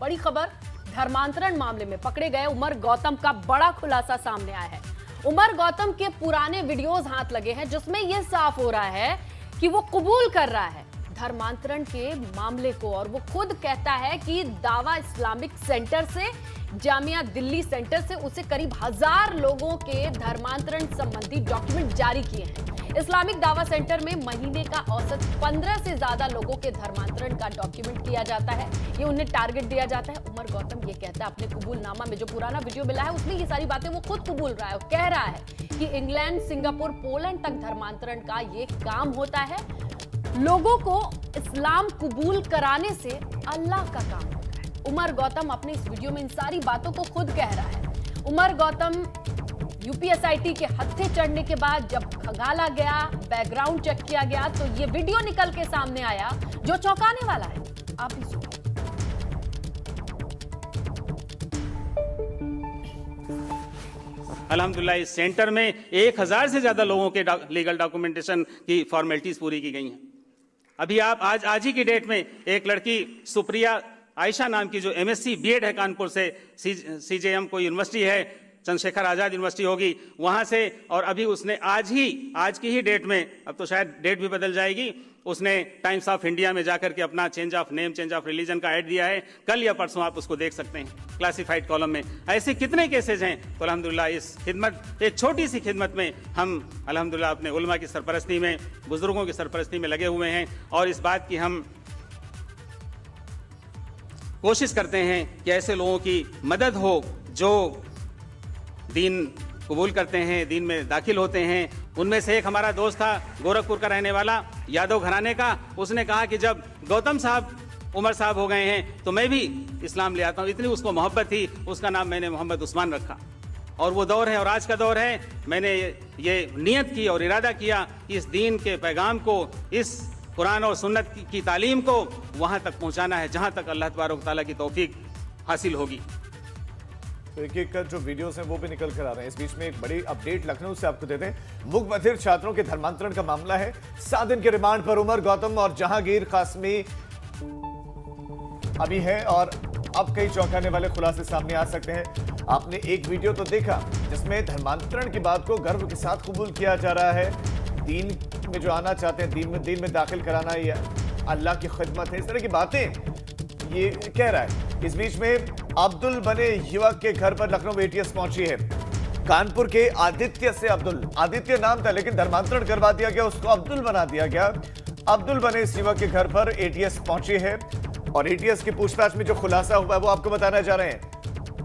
बड़ी खबर, धर्मांतरण मामले में पकड़े गए उमर गौतम का बड़ा खुलासा सामने आया है। उमर गौतम के पुराने वीडियोस हाथ लगे हैं जिसमें यह साफ हो रहा है कि वो कबूल कर रहा है धर्मांतरण के मामले को, और वो खुद कहता है कि दावा इस्लामिक सेंटर से, जामिया दिल्ली सेंटर से उसे करीब 1000 लोगों के धर्मांतरण संबंधी डॉक्यूमेंट जारी किए हैं। इस्लामिक दावा सेंटर में महीने का औसत 15 से ज्यादा लोगों के धर्मांतरण का डॉक्यूमेंट किया जाता है, ये उन्हें टारगेट दिया जाता है। उमर गौतम ये कहता है अपने कबूलनामा में, जो पुराना वीडियो मिला है उसमें ये सारी बातें वो खुद कबूल रहा है, कह रहा है कि इंग्लैंड, सिंगापुर, पोलैंड तक धर्मांतरण का ये काम होता है। लोगों को इस्लाम कबूल कराने से अल्लाह का काम होता है। उमर गौतम अपने इस वीडियो में इन सारी बातों को खुद कह रहा है। उमर गौतम यूपीएसआईटी के हत्थे चढ़ने के बाद जब खंगाला गया, बैकग्राउंड चेक किया गया, तो ये वीडियो निकल के सामने आया जो चौंकाने वाला है। आप भी सुनिए। अल्हम्दुलिल्लाह इस सेंटर में 1000 से ज्यादा लोगों के लीगल डॉक्यूमेंटेशन की फॉर्मेलिटीज पूरी की गई हैं। अभी आप आज ही की डेट में एक लड़की सुप्रिया आयशा नाम की, जो एमएससी बीएड है कानपुर से, सीजेएम कोई यूनिवर्सिटी है, चंद्रशेखर आजाद यूनिवर्सिटी होगी, वहां से, और अभी उसने आज की ही डेट में, अब तो शायद डेट भी बदल जाएगी, उसने टाइम्स ऑफ इंडिया में जाकर के अपना change of name, change of religion का ऐड दिया है। कल या परसों आप उसको देख सकते हैं क्लासिफाइड कॉलम में। ऐसे कितने केसेज हैं। तो अल्हम्दुलिल्लाह इस खिदमत, एक छोटी सी खिदमत में हम अल्हम्दुलिल्लाह अपने उलमा की सरपरस्ती में, बुजुर्गों की सरपरस्ती में लगे हुए हैं, और इस बात की हम कोशिश करते हैं कि ऐसे लोगों की मदद हो जो दीन कबूल करते हैं, दीन में दाखिल होते हैं। उनमें से एक हमारा दोस्त था, गोरखपुर का रहने वाला, यादव घराने का। उसने कहा कि जब गौतम साहब उमर साहब हो गए हैं तो मैं भी इस्लाम ले आता हूँ। इतनी उसको मोहब्बत थी, उसका नाम मैंने मोहम्मद उस्मान रखा। और वो दौर है और आज का दौर है। मैंने ये नियत की और इरादा किया कि इस दीन के पैगाम को, इस कुरान और सुन्नत की तालीम को वहाँ तक पहुँचाना है जहाँ तक अल्लाह तबारक तआला की तौफीक हासिल होगी। तो एक कर जो वीडियोस हैं वो भी निकल कर आ रहे हैं। इस बीच में एक बड़ी अपडेट लखनऊ से आपको देते हैं। मुख्य बधिर छात्रों के धर्मांतरण का मामला है। 7 दिन के रिमांड पर उमर गौतम और जहांगीर कासमी अभी है, और अब कई चौंकाने वाले खुलासे सामने आ सकते हैं। आपने एक वीडियो तो देखा जिसमें धर्मांतरण की बात को गर्व के साथ कबूल किया जा रहा है। दीन में जो आना चाहते हैं, दीन में दाखिल कराना ही अल्लाह की खिदमत है, इस तरह की बातें ये कह रहा है। इस बीच में अब्दुल बने युवक के घर पर लखनऊ एटीएस पहुंची है। कानपुर के आदित्य से आदित्य नाम था, लेकिन धर्मांतरण करवा दिया गया, उसको अब्दुल बना दिया गया। अब्दुल बने इस युवक के घर पर एटीएस पहुंची है, और एटीएस की पूछताछ में जो खुलासा हुआ है वो आपको बताना जा रहे हैं।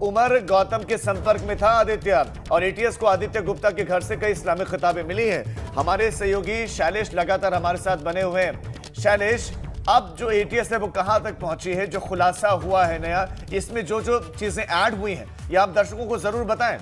उमर गौतम के संपर्क में था आदित्य, और एटीएस को आदित्य गुप्ता के घर से कई इस्लामिक खिताबें मिली हैं। हमारे सहयोगी शैलेश लगातार हमारे साथ बने हुए हैं। शैलेश, अब जो एटीएस है वो कहां तक पहुंची है? जो खुलासा हुआ है नया, इसमें जो जो चीजें ऐड हुई हैं ये आप दर्शकों को जरूर बताएं।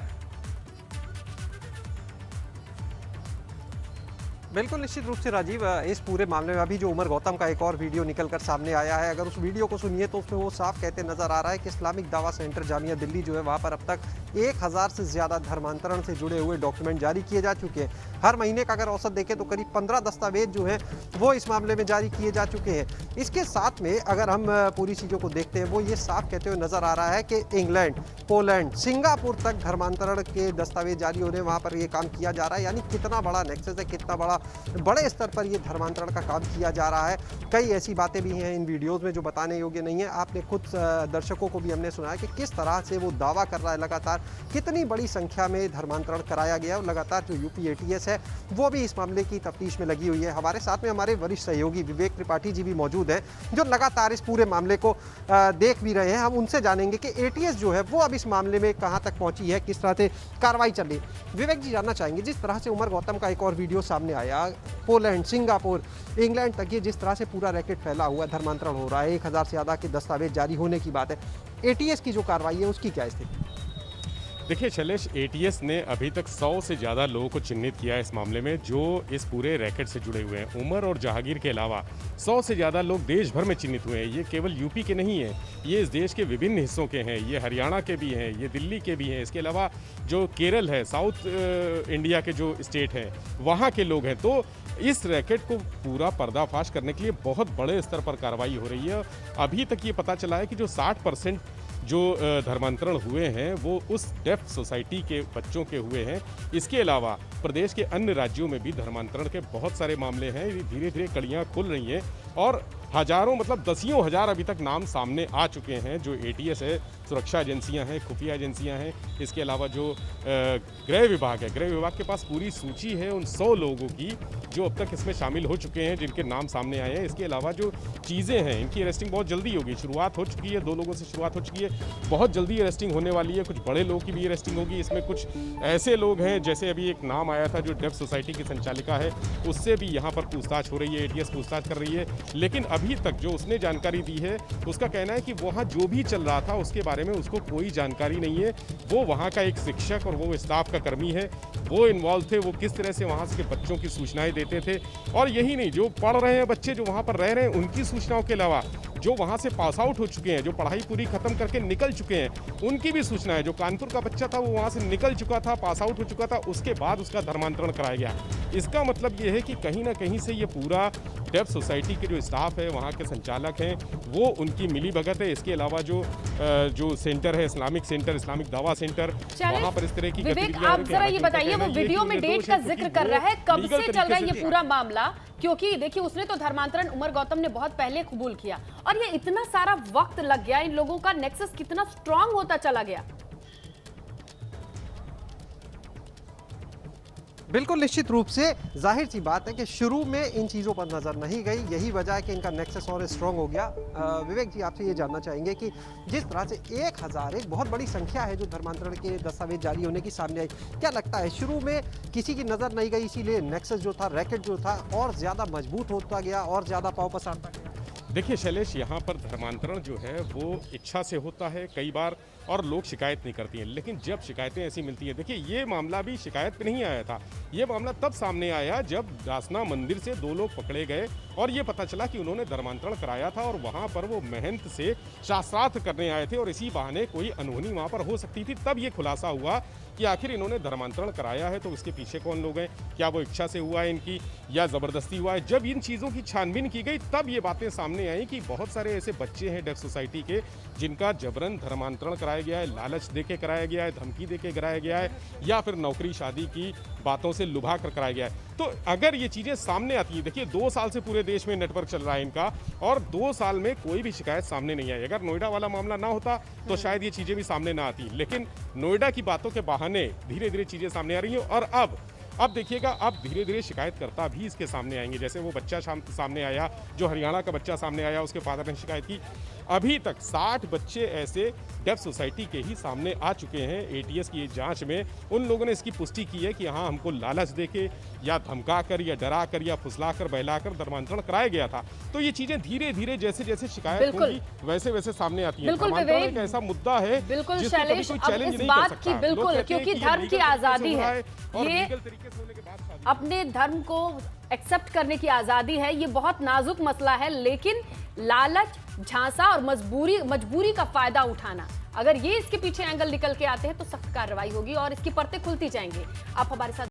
बिल्कुल निश्चित रूप से राजीव, इस पूरे मामले में अभी जो उमर गौतम का एक और वीडियो निकलकर सामने आया है, अगर उस वीडियो को सुनिए तो उसमें वो साफ कहते नजर आ रहा है कि इस्लामिक दावा सेंटर जामिया दिल्ली जो है वहाँ पर अब तक 1000 से ज़्यादा धर्मांतरण से जुड़े हुए डॉक्यूमेंट जारी किए जा चुके हैं। हर महीने का अगर औसत देखें तो करीब 15 दस्तावेज जो हैं वो इस मामले में जारी किए जा चुके हैं। इसके साथ में अगर हम पूरी चीज़ों को देखते हैं, वो ये साफ कहते हुए नजर आ रहा है कि इंग्लैंड, पोलैंड, सिंगापुर तक धर्मांतरण के दस्तावेज जारी होने, वहाँ पर ये काम किया जा रहा है। यानी कितना बड़ा नेक्सस है, कितना बड़े स्तर पर ये धर्मांतरण का काम किया जा रहा है। कई ऐसी बातें भी हैं इन वीडियोस में जो बताने योग्य नहीं है। आपने खुद दर्शकों को भी हमने सुना है कि किस तरह से वो दावा कर रहा है लगातार, कितनी बड़ी संख्या में धर्मांतरण कराया गया, और लगातार जो यूपी एटीएस है वो भी इस मामले की तफ्तीश में लगी हुई है। हमारे साथ में हमारे वरिष्ठ सहयोगी विवेक त्रिपाठी जी भी मौजूद हैं जो लगातार इस पूरे मामले को देख भी रहे हैं। हम उनसे जानेंगे कि एटीएस जो है वो अब इस मामले में कहाँ तक पहुँची है, किस तरह से कार्रवाई चल रही है। विवेक जी, जानना चाहेंगे, जिस तरह से उमर गौतम का एक और वीडियो सामने आया, पोलैंड, सिंगापुर, इंग्लैंड तक ये जिस तरह से पूरा रैकेट फैला हुआ है, धर्मांतरण हो रहा है, 1000 से ज़्यादा के दस्तावेज जारी होने की बात है, एटीएस की जो कार्रवाई है उसकी क्या स्थिति? देखिए शैलेश, एटीएस ने अभी तक 100 से ज़्यादा लोगों को चिन्हित किया है इस मामले में जो इस पूरे रैकेट से जुड़े हुए हैं। उमर और जहांगीर के अलावा 100 से ज़्यादा लोग देश भर में चिन्हित हुए हैं। ये केवल यूपी के नहीं हैं, ये इस देश के विभिन्न हिस्सों के हैं, ये हरियाणा के भी हैं, ये दिल्ली के भी हैं। इसके अलावा जो केरल है, साउथ इंडिया के जो स्टेट हैं, वहाँ के लोग हैं। तो इस रैकेट को पूरा पर्दाफाश करने के लिए बहुत बड़े स्तर पर कार्रवाई हो रही है। अभी तक ये पता चला है कि जो 60% जो धर्मांतरण हुए हैं वो उस डेफ सोसाइटी के बच्चों के हुए हैं। इसके अलावा प्रदेश के अन्य राज्यों में भी धर्मांतरण के बहुत सारे मामले हैं। धीरे धीरे कड़ियाँ खुल रही हैं और हजारों मतलब दसियों हजार अभी तक नाम सामने आ चुके हैं। जो एटीएस है, सुरक्षा एजेंसियां हैं, खुफिया एजेंसियां हैं, इसके अलावा जो गृह विभाग है, गृह विभाग के पास पूरी सूची है उन 100 लोगों की जो अब तक इसमें शामिल हो चुके हैं, जिनके नाम सामने आए हैं। इसके अलावा जो चीज़ें हैं, इनकी अरेस्टिंग बहुत जल्दी होगी। शुरुआत हो चुकी है, 2 लोगों से शुरुआत हो चुकी है, बहुत जल्दी अरेस्टिंग होने वाली है। कुछ बड़े लोगों की भी अरेस्टिंग होगी। इसमें कुछ ऐसे लोग हैं, जैसे अभी एक नाम आया था जो डेफ सोसाइटी की संचालिका है, उससे भी यहाँ पर पूछताछ हो रही है, एटीएस पूछताछ कर रही है। लेकिन अभी तक जो उसने जानकारी दी है, उसका कहना है कि वहाँ जो भी चल रहा था उसके बारे में उसको कोई जानकारी नहीं है। वो वहाँ का एक शिक्षक और वो स्टाफ का कर्मी है, वो इन्वॉल्व थे, वो किस तरह से वहाँ के बच्चों की सूचनाएं देते थे। और यही नहीं, जो पढ़ रहे हैं बच्चे, जो वहाँ पर रह रहे हैं, उनकी सूचनाओं के अलावा जो वहाँ से पास आउट हो चुके हैं, जो पढ़ाई पूरी खत्म करके निकल चुके हैं, उनकी भी सूचना है। जो कानपुर का बच्चा था वो वहाँ से निकल चुका था, पास आउट हो चुका था, उसके बाद उसका धर्मांतरण कराया गया। इसका मतलब ये है कि कहीं ना कहीं से ये पूरा डेफ सोसाइटी के जो स्टाफ है, वहाँ के संचालक हैं, वो उनकी मिली भगत है। इसके अलावा जो सेंटर है, इस्लामिक सेंटर, इस्लामिक दावा सेंटर, वहाँ पर इस तरह की विवेक, आप जरा ये बताइए, वो वीडियो में डेट का जिक्र कर रहा है, कब से चल रहा है ये पूरा मामला? क्योंकि देखिए, उसने तो धर्मांतरण उमर गौतम ने बहुत पहले कबूल किया और ये इतना सारा वक्त लग गया, इन लोगों का नेक्सस कितना स्ट्रांग होता चला गया। बिल्कुल निश्चित रूप से जाहिर सी बात है कि शुरू में इन चीज़ों पर नज़र नहीं गई, यही वजह है कि इनका नेक्सस और स्ट्रॉन्ग हो गया। विवेक जी, आपसे ये जानना चाहेंगे कि जिस तरह से 1000 एक बहुत बड़ी संख्या है जो धर्मांतरण के दस्तावेज जारी होने की सामने आई, क्या लगता है शुरू में किसी की नज़र नहीं गई, इसीलिए नेक्सस जो था, रैकेट जो था, और ज़्यादा मजबूत होता गया और ज़्यादा पाँव पसारता गया? देखिए शैलेश, यहाँ पर धर्मांतरण जो है वो इच्छा से होता है कई बार, और लोग शिकायत नहीं करती हैं। लेकिन जब शिकायतें ऐसी मिलती हैं, देखिए ये मामला भी शिकायत पे नहीं आया था। ये मामला तब सामने आया जब दासना मंदिर से 2 लोग पकड़े गए और ये पता चला कि उन्होंने धर्मांतरण कराया था और वहाँ पर वो महंत से शास्त्रार्थ करने आए थे और इसी बहाने कोई अनहोनी वहाँ पर हो सकती थी। तब ये खुलासा हुआ कि आखिर इन्होंने धर्मांतरण कराया है तो उसके पीछे कौन लोग हैं, क्या वो इच्छा से हुआ है इनकी या ज़बरदस्ती हुआ है। जब इन चीज़ों की छानबीन की गई तब ये बातें सामने आई कि बहुत सारे ऐसे बच्चे हैं डेफ सोसाइटी के जिनका जबरन धर्मांतरण कराया गया है, लालच देके कराया गया है, धमकी देके कराया गया है, या फिर नौकरी शादी की बातों से लुभा कर कराया गया है। तो अगर ये चीज़ें सामने आती हैं, देखिए 2 साल से पूरे देश में नेटवर्क चल रहा है इनका और 2 साल में कोई भी शिकायत सामने नहीं आई। अगर नोएडा वाला मामला ना होता तो शायद ये चीज़ें भी सामने ना आती, लेकिन नोएडा की बातों के बहाने धीरे धीरे चीज़ें सामने आ रही हैं। और अब देखिएगा, अब धीरे धीरे शिकायतकर्ता भी इसके सामने आएंगे। जैसे वो बच्चा सामने आया, जो हरियाणा का बच्चा सामने आया, उसके फादर ने शिकायत की। अभी तक 60 बच्चे ऐसे डेफ सोसाइटी के ही सामने आ चुके हैं। एटीएस की जांच में उन लोगों ने इसकी पुष्टि की है कि हाँ, हमको लालच देके या धमका कर या डरा कर या फुसला कर बहला कर धर्मांतरण कराया गया था। तो ये चीजें धीरे धीरे जैसे जैसे शिकायत होगी वैसे वैसे सामने आती है। धर्मांतरण एक ऐसा मुद्दा है बिल्कुल जिसको कभी कोई चैलेंज नहीं कर सकता। बिल्कुल, क्योंकि धर्म की आजादी है, ये तरीके से होने के बाद अपने धर्म को एक्सेप्ट करने की आजादी है। ये बहुत नाजुक मसला है, लेकिन लालच, झांसा और मजबूरी का फायदा उठाना, अगर ये इसके पीछे एंगल निकल के आते हैं तो सख्त कार्रवाई होगी और इसकी परतें खुलती जाएंगी। आप हमारे साथ